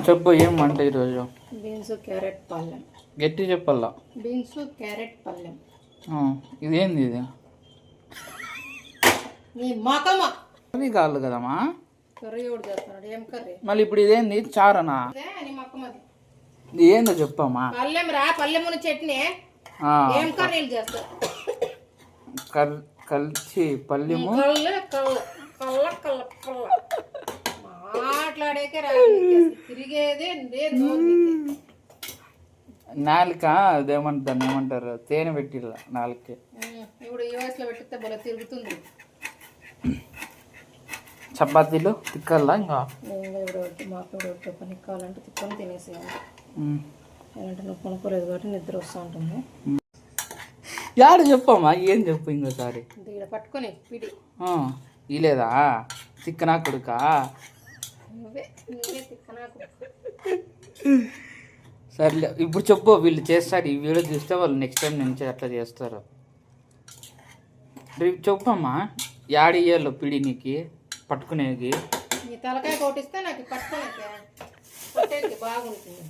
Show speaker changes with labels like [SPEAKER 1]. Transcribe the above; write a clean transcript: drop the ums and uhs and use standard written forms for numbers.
[SPEAKER 1] చెప్పు ఏం వంట ఈరోజు?
[SPEAKER 2] బీన్స్ క్యారెట్ పళ్ళెం.
[SPEAKER 1] గట్టి చెప్పల్లా.
[SPEAKER 2] బీన్స్ క్యారెట్ పళ్ళెం.
[SPEAKER 1] ఇదేంది ఇది?
[SPEAKER 2] నీ మకమా
[SPEAKER 1] కర్రీ కాదు కదమ్మా.
[SPEAKER 2] కర్రీ కూడా చేస్తున్నాడు. ఏం కర్రీ?
[SPEAKER 1] మళ్ళీ ఇప్పుడు ఇదేంది? చారనా?
[SPEAKER 2] నీ మకమది
[SPEAKER 1] ఏందో చెప్పమ్మా.
[SPEAKER 2] పళ్ళెం రా, పళ్ళెమును చట్నీ. ఏం కర్రీలు చేస్తారు?
[SPEAKER 1] కలిసి పల్లెము
[SPEAKER 2] మాట్లాడేకే తిరిగేదే
[SPEAKER 1] నాలుక. అదేమంటారు, ఏమంటారు, తేనె పెట్టిర్రు నాలుకే.
[SPEAKER 2] ఇప్పుడు ఈ వయసులో పెట్టితే బల తిరుగుతుంది.
[SPEAKER 1] చపాతీలు తిక్కల్లా ఇంకా
[SPEAKER 2] మాకు పని కావాలంటే తిక్కని తినేసేయాలి. ఏంటంటే నువ్వు కొనుక్కోలేదు కాబట్టి నిద్ర వస్తూ ఉంటుంది.
[SPEAKER 1] యాడ చెప్పమ్మా, ఏం చెప్పు ఇంకోసారి.
[SPEAKER 2] ఇక్కడ పట్టుకొని పిడి
[SPEAKER 1] ఇలేదా తిక్కనా కొడుకా? సర్లే ఇప్పుడు చెప్పు. వీళ్ళు చేస్తారు, ఈ వీడియో చూస్తే వాళ్ళు నెక్స్ట్ టైం నుంచి అట్లా చేస్తారు. చెప్పమ్మా, యాడ ఇయ్యాలో పిడి నీకు పట్టుకునేది?
[SPEAKER 2] నీ తలకాయ కొట్టిస్తే నాకు పట్టుకోనికి బాగుంటుంది.